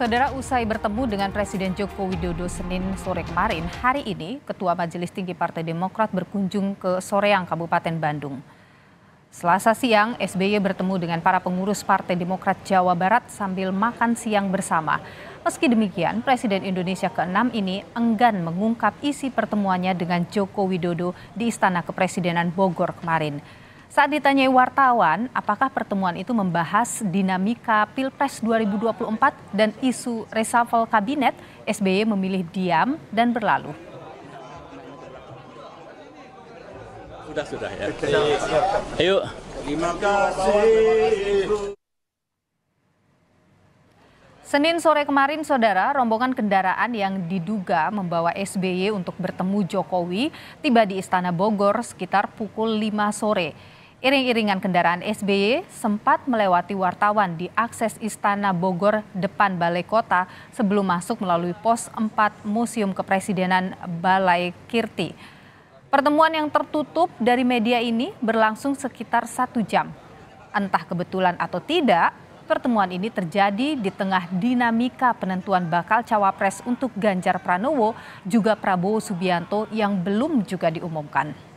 Saudara, usai bertemu dengan Presiden Joko Widodo Senin sore kemarin, hari ini Ketua Majelis Tinggi Partai Demokrat berkunjung ke Soreang, Kabupaten Bandung. Selasa siang, SBY bertemu dengan para pengurus Partai Demokrat Jawa Barat sambil makan siang bersama. Meski demikian, Presiden Indonesia ke-6 ini enggan mengungkap isi pertemuannya dengan Joko Widodo di Istana Kepresidenan Bogor kemarin. Saat ditanyai wartawan, apakah pertemuan itu membahas dinamika Pilpres 2024 dan isu reshuffle kabinet, SBY memilih diam dan berlalu. Sudah ya. Ayo. Terima kasih. Senin sore kemarin, saudara, rombongan kendaraan yang diduga membawa SBY untuk bertemu Jokowi tiba di Istana Bogor sekitar pukul 5 sore. Iring-iringan kendaraan SBY sempat melewati wartawan di akses Istana Bogor depan Balai Kota sebelum masuk melalui pos 4 Museum Kepresidenan Balai Kirti. Pertemuan yang tertutup dari media ini berlangsung sekitar 1 jam. Entah kebetulan atau tidak, pertemuan ini terjadi di tengah dinamika penentuan bakal cawapres untuk Ganjar Pranowo juga Prabowo Subianto yang belum juga diumumkan.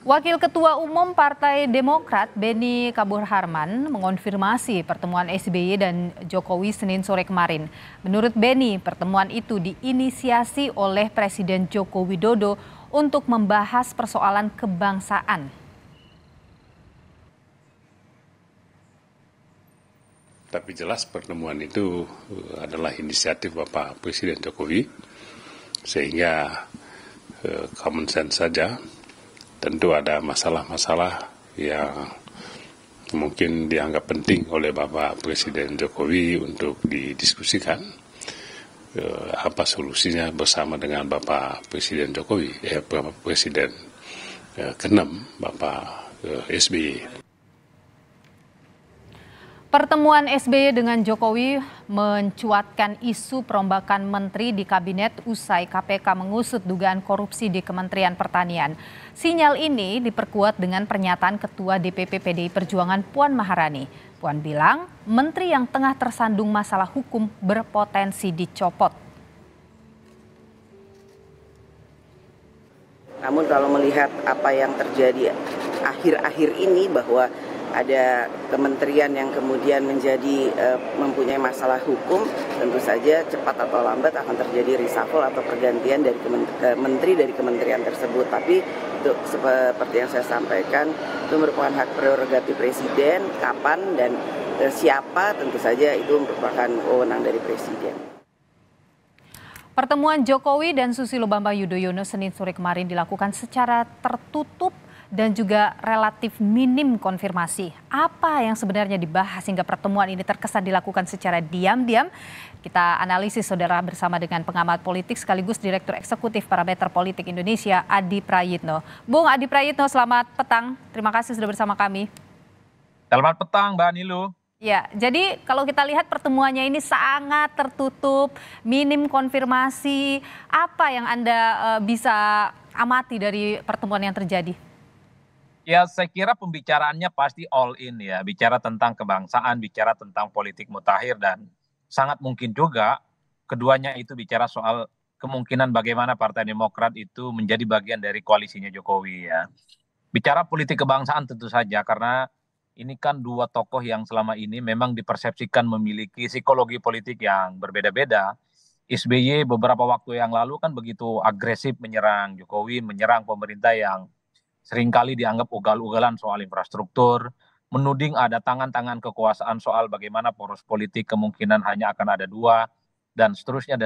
Wakil Ketua Umum Partai Demokrat Beni Kaburharman mengonfirmasi pertemuan SBY dan Jokowi Senin sore kemarin. Menurut Beni, pertemuan itu diinisiasi oleh Presiden Joko Widodo untuk membahas persoalan kebangsaan. Tapi jelas pertemuan itu adalah inisiatif Bapak Presiden Jokowi, sehingga common sense saja. Tentu ada masalah-masalah yang mungkin dianggap penting oleh Bapak Presiden Jokowi untuk didiskusikan. Apa solusinya bersama dengan Bapak Presiden Jokowi, Bapak Presiden ke-6, Bapak SBY. Pertemuan SBY dengan Jokowi mencuatkan isu perombakan menteri di kabinet usai KPK mengusut dugaan korupsi di Kementerian Pertanian. Sinyal ini diperkuat dengan pernyataan Ketua DPP PDI Perjuangan Puan Maharani. Puan bilang menteri yang tengah tersandung masalah hukum berpotensi dicopot. Namun kalau melihat apa yang terjadi akhir-akhir ini bahwa ada kementerian yang kemudian mempunyai masalah hukum, tentu saja cepat atau lambat akan terjadi reshuffle atau pergantian dari menteri dari kementerian tersebut. Tapi itu seperti yang saya sampaikan, itu merupakan hak prerogatif presiden, kapan dan siapa tentu saja itu merupakan wewenang dari presiden. Pertemuan Jokowi dan Susilo Bambang Yudhoyono Senin sore kemarin dilakukan secara tertutup dan juga relatif minim konfirmasi. Apa yang sebenarnya dibahas hingga pertemuan ini terkesan dilakukan secara diam-diam? Kita analisis, saudara, bersama dengan pengamat politik sekaligus Direktur Eksekutif Parameter Politik Indonesia, Adi Prayitno. Bung Adi Prayitno, selamat petang. Terima kasih sudah bersama kami. Selamat petang, Mbak Nilu. Ya, jadi kalau kita lihat pertemuannya ini sangat tertutup, minim konfirmasi. Apa yang Anda bisa amati dari pertemuan yang terjadi? Ya, saya kira pembicaraannya pasti all in ya, bicara tentang kebangsaan, bicara tentang politik mutakhir, dan sangat mungkin juga keduanya itu bicara soal kemungkinan bagaimana Partai Demokrat itu menjadi bagian dari koalisinya Jokowi ya. Bicara politik kebangsaan tentu saja, karena ini kan dua tokoh yang selama ini memang dipersepsikan memiliki psikologi politik yang berbeda-beda. SBY beberapa waktu yang lalu kan begitu agresif menyerang Jokowi, menyerang pemerintah yang seringkali dianggap ugal-ugalan soal infrastruktur, menuding ada tangan-tangan kekuasaan soal bagaimana poros politik kemungkinan hanya akan ada dua, dan seterusnya,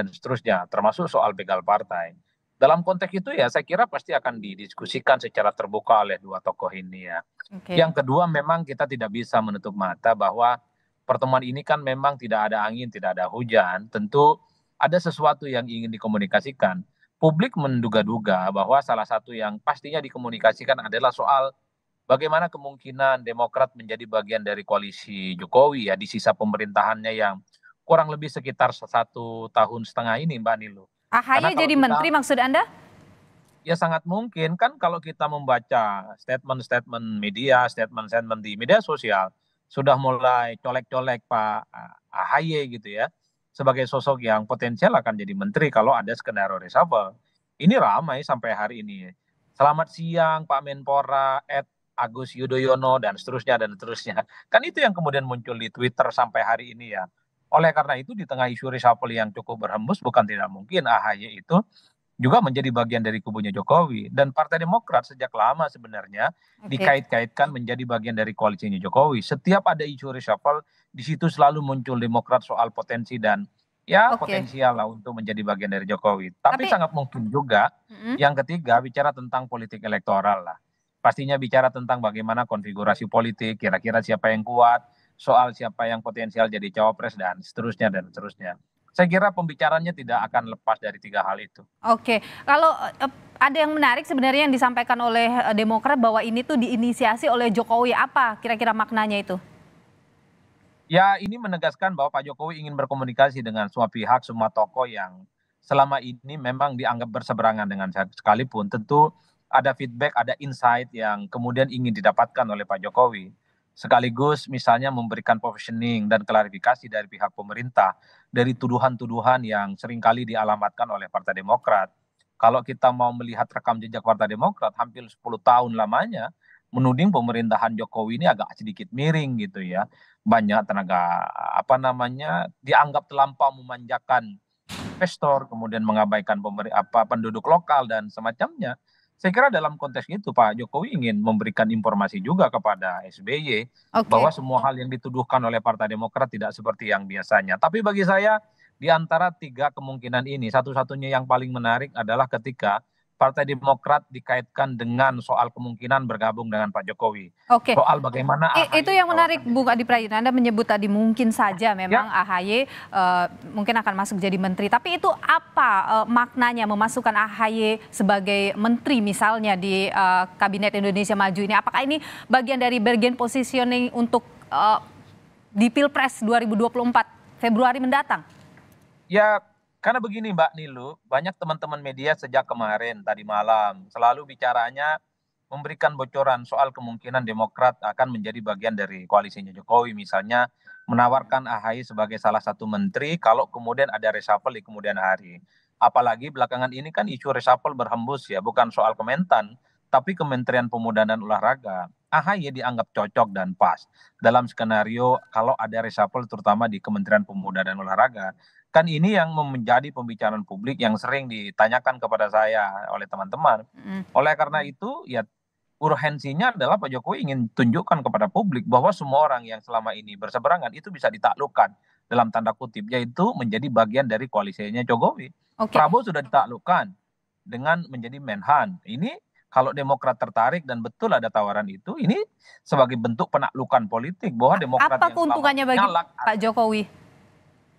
termasuk soal begal partai. Dalam konteks itu ya saya kira pasti akan didiskusikan secara terbuka oleh dua tokoh ini ya. Okay. Yang kedua, memang kita tidak bisa menutup mata bahwa pertemuan ini kan memang tidak ada angin, tidak ada hujan, tentu ada sesuatu yang ingin dikomunikasikan. Publik menduga-duga bahwa salah satu yang pastinya dikomunikasikan adalah soal bagaimana kemungkinan Demokrat menjadi bagian dari koalisi Jokowi ya di sisa pemerintahannya yang kurang lebih sekitar 1,5 tahun ini, Mbak Nilu. AHY jadi menteri maksud Anda? Ya sangat mungkin kan kalau kita membaca statement-statement media, statement-statement di media sosial, sudah mulai colek-colek Pak AHY gitu ya, sebagai sosok yang potensial akan jadi menteri kalau ada skenario reshuffle. Ini ramai sampai hari ini. Selamat siang Pak Menpora, Agus Yudhoyono, dan seterusnya, dan seterusnya. Kan itu yang kemudian muncul di Twitter sampai hari ini ya. Oleh karena itu di tengah isu reshuffle yang cukup berhembus, bukan tidak mungkin AHY itu juga menjadi bagian dari kubunya Jokowi. Dan Partai Demokrat sejak lama sebenarnya Oke, dikait-kaitkan menjadi bagian dari koalisinya Jokowi. Setiap ada isu reshuffle, di situ selalu muncul Demokrat soal potensi dan ya oke. potensial lah untuk menjadi bagian dari Jokowi. Tapi Tapi sangat mungkin juga mm, yang ketiga bicara tentang politik elektoral lah. Pastinya bicara tentang bagaimana konfigurasi politik, kira-kira siapa yang kuat, soal siapa yang potensial jadi cawapres dan seterusnya dan seterusnya. Saya kira pembicaranya tidak akan lepas dari tiga hal itu. oke, kalau ada yang menarik sebenarnya yang disampaikan oleh Demokrat bahwa ini tuh diinisiasi oleh Jokowi, apa kira-kira maknanya itu? Ya, ini menegaskan bahwa Pak Jokowi ingin berkomunikasi dengan semua pihak, semua tokoh yang selama ini memang dianggap berseberangan dengan saya. Sekalipun tentu ada feedback, ada insight yang kemudian ingin didapatkan oleh Pak Jokowi. Sekaligus misalnya memberikan positioning dan klarifikasi dari pihak pemerintah dari tuduhan-tuduhan yang seringkali dialamatkan oleh Partai Demokrat. Kalau kita mau melihat rekam jejak Partai Demokrat hampir 10 tahun lamanya menuding pemerintahan Jokowi ini agak sedikit miring gitu ya, banyak tenaga apa namanya dianggap terlampau memanjakan investor, kemudian mengabaikan penduduk lokal dan semacamnya. Saya kira dalam konteks itu Pak Jokowi ingin memberikan informasi juga kepada SBY Oke, bahwa semua hal yang dituduhkan oleh Partai Demokrat tidak seperti yang biasanya. Tapi bagi saya di antara tiga kemungkinan ini satu-satunya yang paling menarik adalah ketika Partai Demokrat dikaitkan dengan soal kemungkinan bergabung dengan Pak Jokowi. oke. Soal bagaimana Itu AHY yang menarik ditawarkan Bung Adi Prayitno. Anda menyebut tadi mungkin saja memang ya. AHY mungkin akan masuk jadi menteri. Tapi itu apa maknanya memasukkan AHY sebagai menteri misalnya di Kabinet Indonesia Maju ini? Apakah ini bagian dari bargain positioning untuk di Pilpres 2024 Februari mendatang? Ya, karena begini Mbak Nilu, banyak teman-teman media sejak kemarin tadi malam selalu bicaranya memberikan bocoran soal kemungkinan Demokrat akan menjadi bagian dari koalisinya Jokowi, misalnya menawarkan AHY sebagai salah satu menteri kalau kemudian ada reshuffle di kemudian hari. Apalagi belakangan ini kan isu reshuffle berhembus ya, bukan soal Kementan, tapi Kementerian Pemuda dan Olahraga. AHY dianggap cocok dan pas dalam skenario kalau ada reshuffle terutama di Kementerian Pemuda dan Olahraga. Kan ini yang menjadi pembicaraan publik yang sering ditanyakan kepada saya oleh teman-teman. Mm, Oleh karena itu, ya urgensinya adalah Pak Jokowi ingin tunjukkan kepada publik bahwa semua orang yang selama ini berseberangan itu bisa ditaklukkan dalam tanda kutip, yaitu menjadi bagian dari koalisinya Jokowi. Oke, Prabowo sudah ditaklukkan dengan menjadi Menhan. Ini kalau Demokrat tertarik dan betul ada tawaran itu, ini sebagai bentuk penaklukan politik bahwa Demokrat apa yang selama keuntungannya ini bagi nyalak. Pak Jokowi?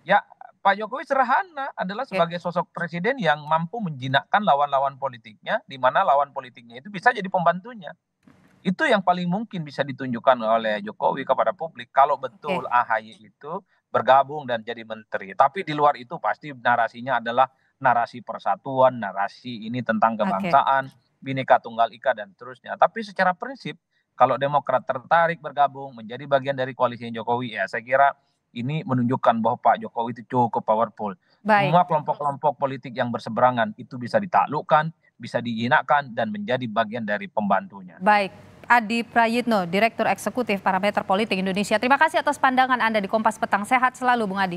Ya, Pak Jokowi sederhana adalah Oke, sebagai sosok presiden yang mampu menjinakkan lawan-lawan politiknya, di mana lawan politiknya itu bisa jadi pembantunya. Itu yang paling mungkin bisa ditunjukkan oleh Jokowi kepada publik kalau oke, betul AHY itu bergabung dan jadi menteri. Tapi di luar itu pasti narasinya adalah narasi persatuan, narasi ini tentang oke. kebangsaan, Bhinneka Tunggal Ika dan seterusnya. Tapi secara prinsip kalau Demokrat tertarik bergabung menjadi bagian dari koalisi Jokowi, ya saya kira ini menunjukkan bahwa Pak Jokowi itu cukup powerful. Baik, Semua kelompok-kelompok politik yang berseberangan itu bisa ditaklukkan, bisa dijinakkan dan menjadi bagian dari pembantunya. baik. Adi Prayitno, Direktur Eksekutif Parameter Politik Indonesia. Terima kasih atas pandangan Anda di Kompas Petang. Sehat selalu, Bung Adi.